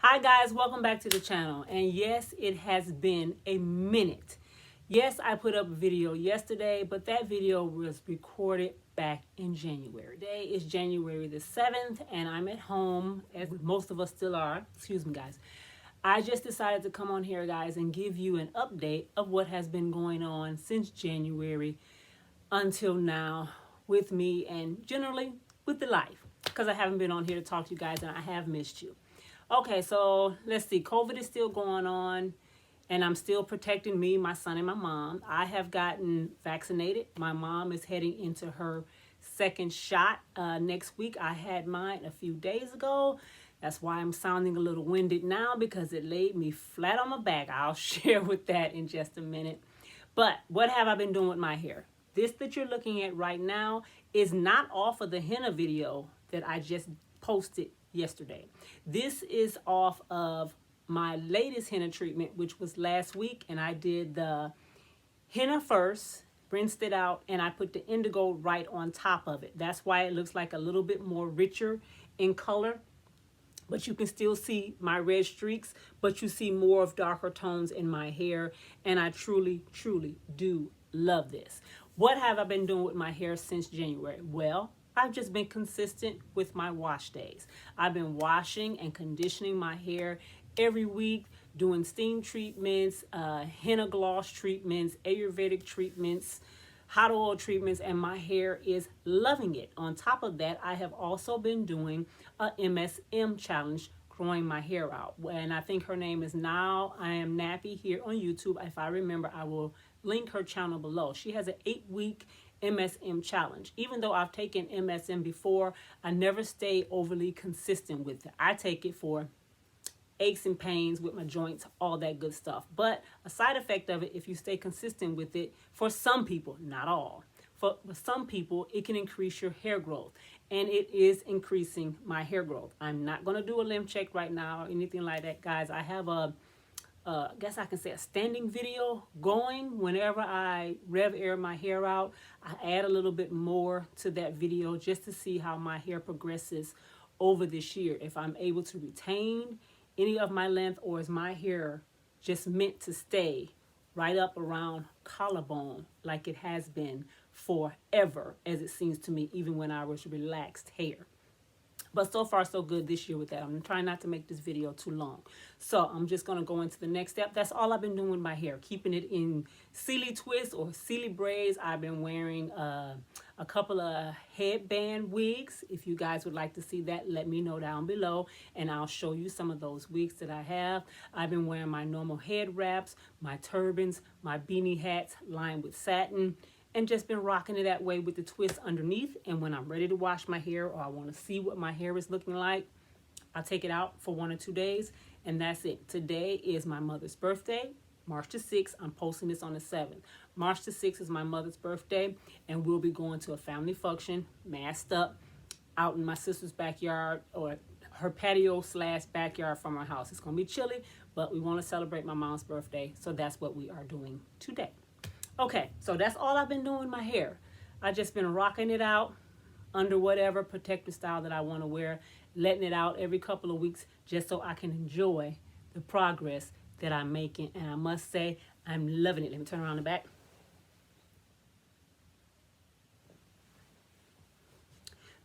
Hi guys, welcome back to the channel. And yes, it has been a minute. Yes, I put up a video yesterday, but that video was recorded back in January. Today is January the 7th, and I'm at home, as most of us still are. Excuse me, guys. I just decided to come on here, guys, and give you an update of what has been going on since January until now with me and generally with the life, because I haven't been on here to talk to you guys and I have missed you. Okay, so let's see. COVID is still going on, and I'm still protecting me, my son, and my mom. I have gotten vaccinated. My mom is heading into her second shot next week. I had mine a few days ago. That's why I'm sounding a little winded now, because it laid me flat on my back. I'll share with that in just a minute. But what have I been doing with my hair? This that you're looking at right now is not off of the henna video that I just posted yesterday. This is off of my latest henna treatment, which was last week, and I did the henna first, rinsed it out, and I put the indigo right on top of it. That's why it looks like a little bit more richer in color, but you can still see my red streaks, but you see more of darker tones in my hair, and I truly do love this. What have I been doing with my hair since January? Well, I've just been consistent with my wash days. I've been washing and conditioning my hair every week, doing steam treatments, henna gloss treatments, Ayurvedic treatments, hot oil treatments, and my hair is loving it. On top of that, I have also been doing a MSM challenge, growing my hair out. And I think her name is NowIAmNappy here on YouTube. If I remember, I will link her channel below. She has an 8-week MSM challenge. Even though I've taken MSM before, I never stay overly consistent with it. I take it for aches and pains with my joints, all that good stuff. But a side effect of it, if you stay consistent with it, for some people, not all, for some people, it can increase your hair growth. And it is increasing my hair growth. I'm not going to do a limb check right now or anything like that, guys. I have I guess I can say a standing video going. Whenever I rev air my hair out, I add a little bit more to that video just to see how my hair progresses over this year. If I'm able to retain any of my length, or is my hair just meant to stay right up around collarbone like it has been forever, as it seems to me, even when I was relaxed hair. But so far, so good this year with that. I'm trying not to make this video too long. So I'm just going to go into the next step. That's all I've been doing with my hair, keeping it in Sealy twists or Sealy braids. I've been wearing a couple of headband wigs. If you guys would like to see that, let me know down below, and I'll show you some of those wigs that I have. I've been wearing my normal head wraps, my turbans, my beanie hats lined with satin, and just been rocking it that way with the twist underneath. And when I'm ready to wash my hair, or I want to see what my hair is looking like, I'll take it out for 1 or 2 days, and that's it. Today is my mother's birthday, March the 6th. I'm posting this on the 7th. March the 6th is my mother's birthday, and we'll be going to a family function, masked up, out in my sister's backyard, or her patio / backyard from our house. It's going to be chilly, but we want to celebrate my mom's birthday, so that's what we are doing today. Okay, so that's all I've been doing with my hair. I've just been rocking it out under whatever protective style that I want to wear, letting it out every couple of weeks just so I can enjoy the progress that I'm making. And I must say, I'm loving it. Let me turn around the back.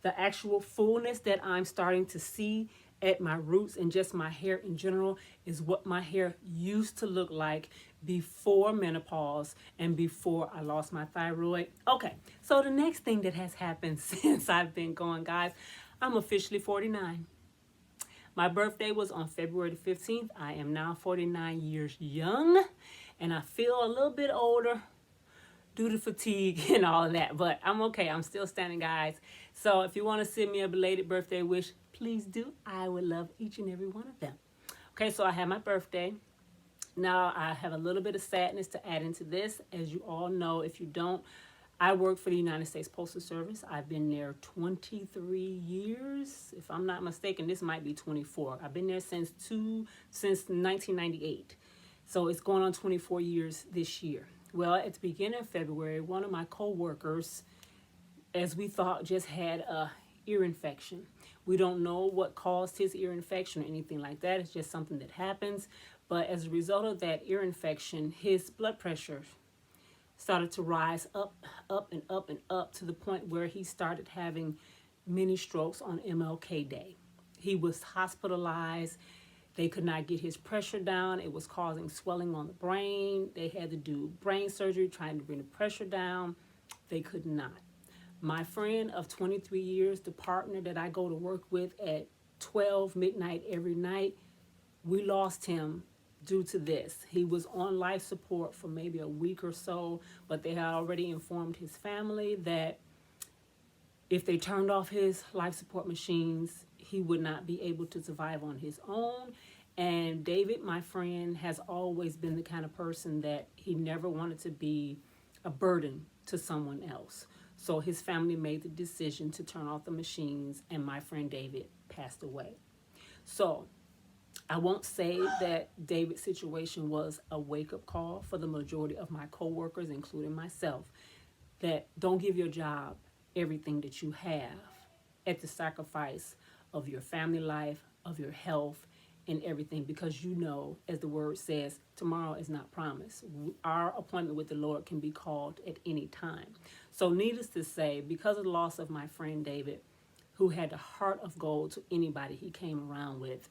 The actual fullness that I'm starting to see at my roots and just my hair in general is what my hair used to look like before menopause and before I lost my thyroid. Okay, so the next thing that has happened since I've been going, guys, I'm officially 49. My birthday was on February the 15th. I am now 49 years young, and I feel a little bit older due to fatigue and all of that, but I'm okay. I'm still standing, guys. So if you want to send me a belated birthday wish, please do. I would love each and every one of them. Okay, so I had my birthday. Now I have a little bit of sadness to add into this. As you all know, if you don't, I work for the United States Postal Service. I've been there 23 years. If I'm not mistaken, this might be 24. I've been there since 1998. So it's going on 24 years this year. Well, at the beginning of February, one of my co-workers, as we thought, just had a ear infection. We don't know what caused his ear infection or anything like that. It's just something that happens. But as a result of that ear infection, his blood pressure started to rise up, up, and up, and up to the point where he started having many strokes on MLK Day. He was hospitalized. They could not get his pressure down. It was causing swelling on the brain. They had to do brain surgery trying to bring the pressure down. They could not. My friend of 23 years, the partner that I go to work with at 12 midnight every night, we lost him due to this. He was on life support for maybe a week or so, but they had already informed his family that if they turned off his life support machines, he would not be able to survive on his own. And David, my friend, has always been the kind of person that he never wanted to be a burden to someone else. So his family made the decision to turn off the machines, and my friend David passed away. So I won't say that David's situation was a wake-up call for the majority of my coworkers, including myself, that don't give your job everything that you have at the sacrifice of your family life, of your health, and everything, because you know, as the word says, tomorrow is not promised. Our appointment with the Lord can be called at any time. So needless to say, because of the loss of my friend David, who had the heart of gold to anybody he came around with,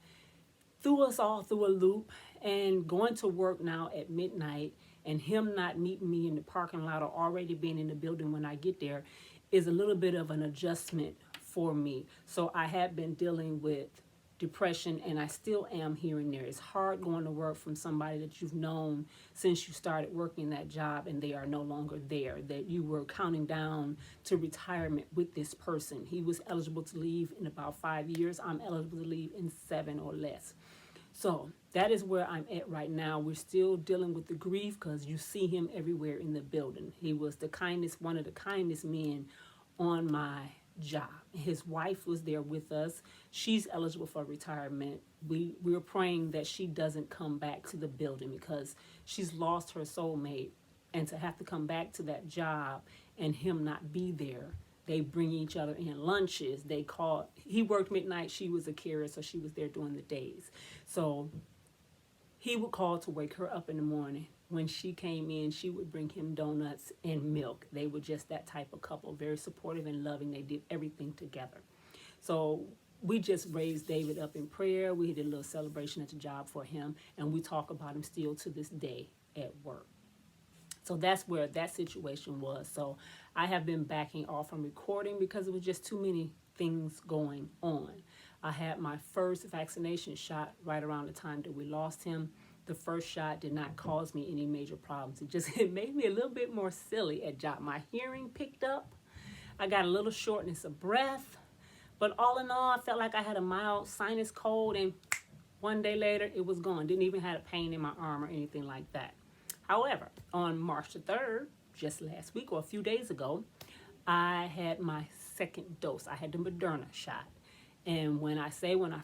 threw us all through a loop, and going to work now at midnight and him not meeting me in the parking lot or already being in the building when I get there is a little bit of an adjustment for me. So I have been dealing with depression, and I still am here and there. It's hard going to work from somebody that you've known since you started working that job and they are no longer there, that you were counting down to retirement with this person. He was eligible to leave in about 5 years. I'm eligible to leave in 7 or less. So that is where I'm at right now. We're still dealing with the grief because you see him everywhere in the building. He was the kindest, one of the kindest men on my job. His wife was there with us. She's eligible for retirement. We're praying that she doesn't come back to the building because she's lost her soulmate, and to have to come back to that job and him not be there. They bring each other in lunches. He worked midnight, she was a carer, so she was there during the days. So he would call to wake her up in the morning. When she came in, she would bring him donuts and milk. They were just that type of couple, very supportive and loving. They did everything together. So we just raised David up in prayer. We did a little celebration at the job for him, and we talk about him still to this day at work. So that's where that situation was. So I have been backing off from recording because it was just too many things going on. I had my first vaccination shot right around the time that we lost him. The first shot did not cause me any major problems. It made me a little bit more silly at job. My hearing picked up. I got a little shortness of breath. But all in all, I felt like I had a mild sinus cold, and one day later, it was gone. Didn't even have a pain in my arm or anything like that. However, on March the 3rd, just last week or a few days ago, I had my second dose. I had the Moderna shot. And when I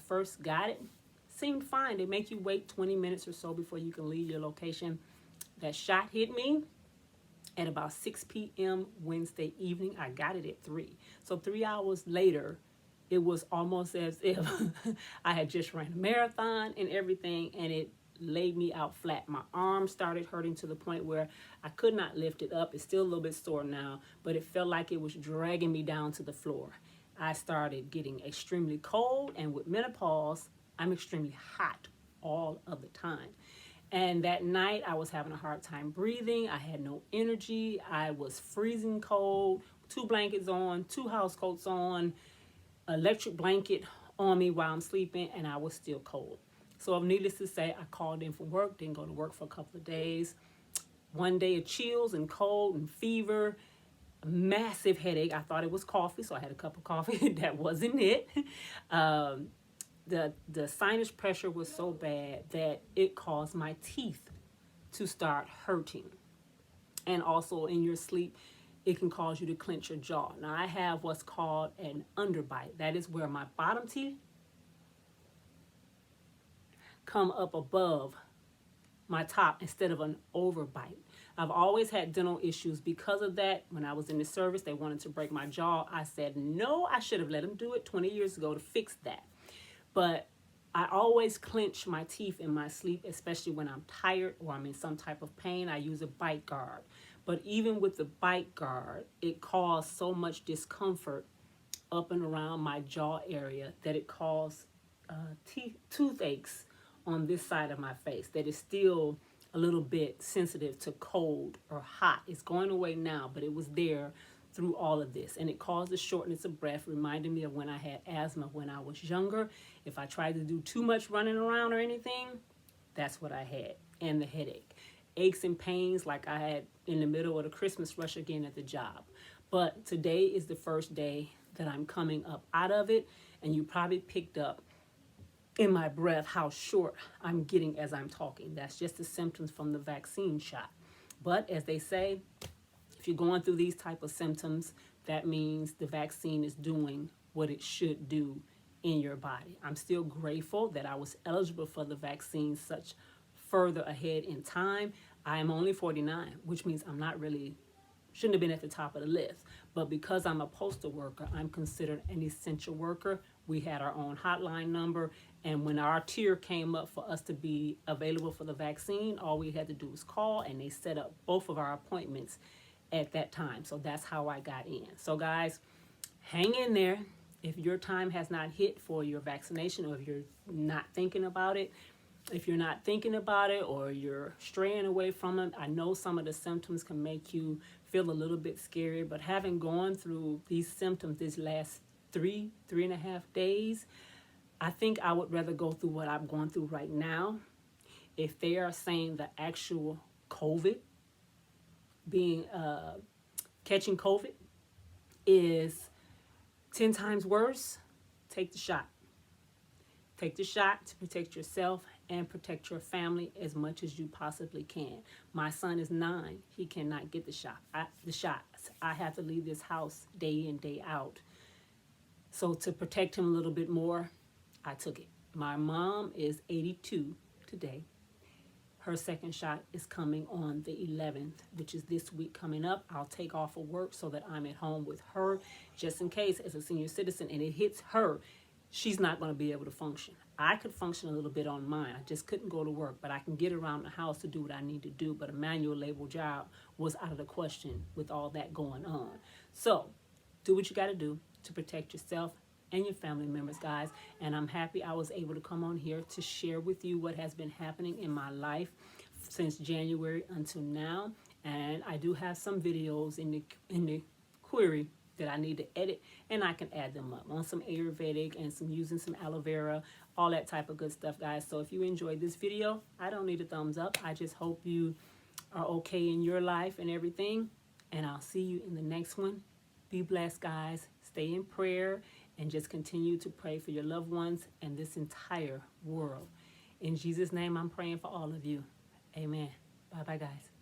first got it, seemed fine. They make you wait 20 minutes or so before you can leave your location. That shot hit me at about 6 p.m. Wednesday evening. I got it at 3. So 3 hours later, it was almost as if I had just ran a marathon and everything, and it laid me out flat. My arm started hurting to the point where I could not lift it up. It's still a little bit sore now, but it felt like it was dragging me down to the floor. I started getting extremely cold, and with menopause, I'm extremely hot all of the time. And that night, I was having a hard time breathing. I had no energy. I was freezing cold, 2 blankets on, 2 house coats on, electric blanket on me while I'm sleeping, and I was still cold. So needless to say, I called in for work, didn't go to work for a couple of days. One day of chills and cold and fever, massive headache. I thought it was coffee, so I had a cup of coffee. That wasn't it. The sinus pressure was so bad that it caused my teeth to start hurting. And also in your sleep, it can cause you to clench your jaw. Now I have what's called an underbite. That is where my bottom teeth come up above my top instead of an overbite. I've always had dental issues because of that. When I was in the service, they wanted to break my jaw. I said, no, I should have let them do it 20 years ago to fix that. But I always clench my teeth in my sleep, especially when I'm tired or I'm in some type of pain. I use a bite guard. But even with the bite guard, it caused so much discomfort up and around my jaw area that it caused toothaches on this side of my face that is still a little bit sensitive to cold or hot. It's going away now, but it was there through all of this, and it caused a shortness of breath, reminding me of when I had asthma when I was younger. If I tried to do too much running around or anything, that's what I had, and the headache. Aches and pains like I had in the middle of the Christmas rush again at the job. But today is the first day that I'm coming up out of it, and you probably picked up in my breath how short I'm getting as I'm talking. That's just the symptoms from the vaccine shot. But as they say, if you're going through these type of symptoms, that means the vaccine is doing what it should do in your body. I'm still grateful that I was eligible for the vaccine such further ahead in time. I am only 49, which means I'm not really, shouldn't have been at the top of the list. But because I'm a postal worker, I'm considered an essential worker. We had our own hotline number, and when our tier came up for us to be available for the vaccine, all we had to do was call, and they set up both of our appointments at that time. So that's how I got in. So guys, hang in there. If your time has not hit for your vaccination, or if you're not thinking about it, or you're straying away from it, I know some of the symptoms can make you feel a little bit scary, but having gone through these symptoms these last three and a half days, I think I would rather go through what I'm going through right now. If they are saying the actual COVID, being catching COVID is 10 times worse, take the shot. Take the shot to protect yourself and protect your family as much as you possibly can. My son is 9. He cannot get the shot. I have to leave this house day in, day out. So to protect him a little bit more, I took it. My mom is 82 today. Her second shot is coming on the 11th, which is this week coming up. I'll take off of work so that I'm at home with her, just in case as a senior citizen and it hits her, she's not going to be able to function. I could function a little bit on mine. I just couldn't go to work, but I can get around the house to do what I need to do. But a manual labor job was out of the question with all that going on. So do what you got to do to protect yourself and your family members, guys. And I'm happy I was able to come on here to share with you what has been happening in my life since January until now. And I do have some videos in the query that I need to edit, and I can add them up on some Ayurvedic and some using some aloe vera, all that type of good stuff, guys. So if you enjoyed this video, I don't need a thumbs up. I just hope you are okay in your life and everything, and I'll see you in the next one. Be blessed, guys. Stay in prayer and just continue to pray for your loved ones and this entire world. In Jesus' name, I'm praying for all of you. Amen. Bye-bye, guys.